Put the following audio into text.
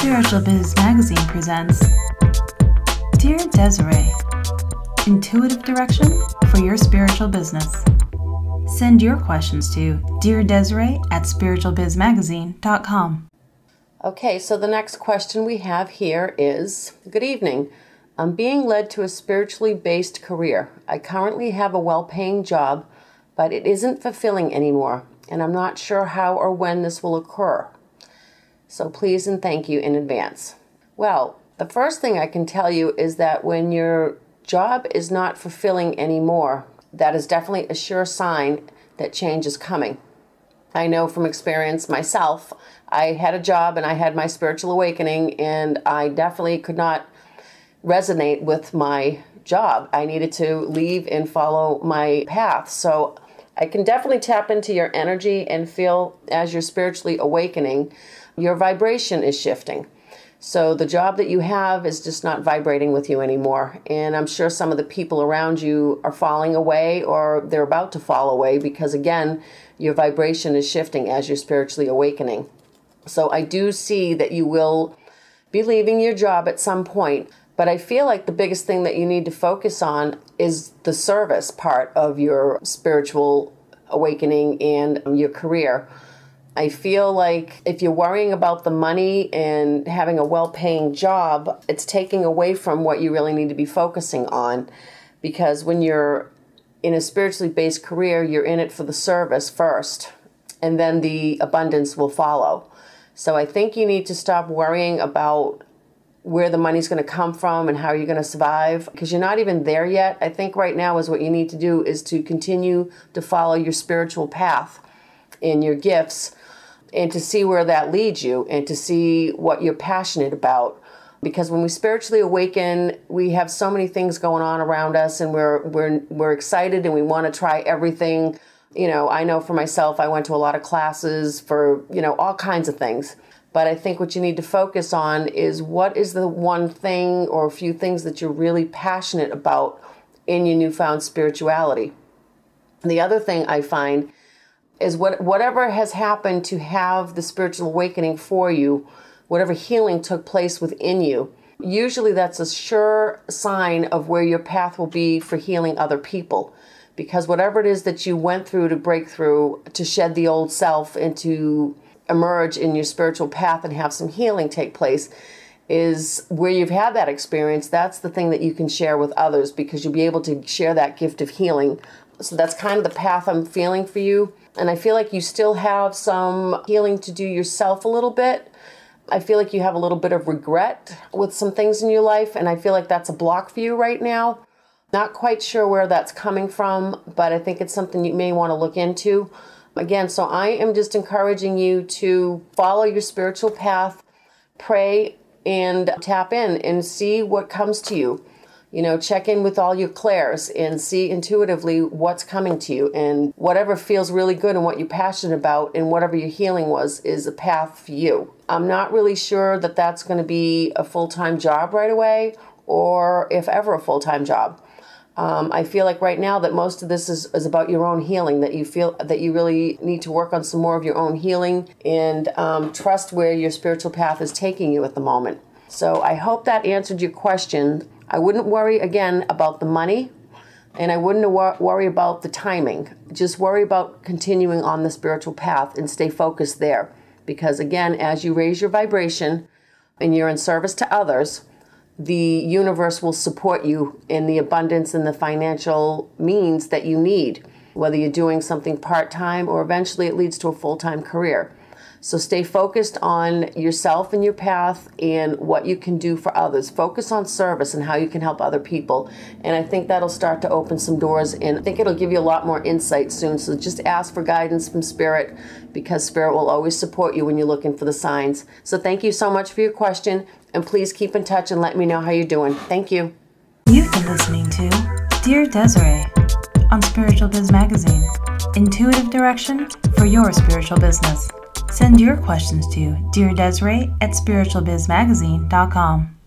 Spiritual Biz Magazine presents Dear Desiree, intuitive direction for your spiritual business. Send your questions to deardesiree@spiritualbizmagazine.com. Okay, so the next question we have here is, good evening. I'm being led to a spiritually based career. I currently have a well-paying job, but it isn't fulfilling anymore, and I'm not sure how or when this will occur. So please and thank you in advance. Well, the first thing I can tell you is that when your job is not fulfilling anymore, that is definitely a sure sign that change is coming. I know from experience myself, I had a job and I had my spiritual awakening, and I definitely could not resonate with my job. I needed to leave and follow my path. So I can definitely tap into your energy and feel as you're spiritually awakening, your vibration is shifting. So the job that you have is just not vibrating with you anymore. And I'm sure some of the people around you are falling away, or they're about to fall away, because again, your vibration is shifting as you're spiritually awakening. So I do see that you will be leaving your job at some point, but I feel like the biggest thing that you need to focus on is the service part of your spiritual awakening and your career. I feel like if you're worrying about the money and having a well-paying job, it's taking away from what you really need to be focusing on. Because when you're in a spiritually based career, you're in it for the service first, and then the abundance will follow. So I think you need to stop worrying about where the money's going to come from and how you're going to survive, because you're not even there yet. I think right now is what you need to do is to continue to follow your spiritual path and your gifts, and to see where that leads you, and to see what you're passionate about. Because when we spiritually awaken, we have so many things going on around us, and we're excited and we want to try everything. You know, I know for myself, I went to a lot of classes for, all kinds of things. But I think what you need to focus on is what is the one thing or a few things that you're really passionate about in your newfound spirituality. And the other thing I find is whatever has happened to have the spiritual awakening for you, whatever healing took place within you, usually that's a sure sign of where your path will be for healing other people. Because whatever it is that you went through to break through, to shed the old self and to emerge in your spiritual path and have some healing take place, is where you've had that experience. That's the thing that you can share with others, because you'll be able to share that gift of healing. So that's kind of the path I'm feeling for you. And I feel like you still have some healing to do yourself a little bit. I feel like you have a little bit of regret with some things in your life, and I feel like that's a block for you right now. Not quite sure where that's coming from, but I think it's something you may want to look into. Again, so I am just encouraging you to follow your spiritual path, pray, and tap in and see what comes to you. Check in with all your clairs and see intuitively what's coming to you, and whatever feels really good and what you're passionate about and whatever your healing was is a path for you. I'm not really sure that that's going to be a full-time job right away, or if ever a full-time job. I feel like right now that most of this is about your own healing, that you feel that you really need to work on some more of your own healing and trust where your spiritual path is taking you at the moment. So I hope that answered your question. I wouldn't worry, again, about the money, and I wouldn't worry about the timing. Just worry about continuing on the spiritual path and stay focused there. Because, again, as you raise your vibration and you're in service to others, the universe will support you in the abundance and the financial means that you need, whether you're doing something part-time or eventually it leads to a full-time career. So stay focused on yourself and your path and what you can do for others. Focus on service and how you can help other people. And I think that'll start to open some doors, and I think it'll give you a lot more insight soon. So just ask for guidance from Spirit, because Spirit will always support you when you're looking for the signs. So thank you so much for your question, and please keep in touch and let me know how you're doing. Thank you. You've been listening to Dear Desiree on Spiritual Biz Magazine, intuitive direction for your spiritual business. Send your questions to deardesiree@spiritualbizmagazine.com.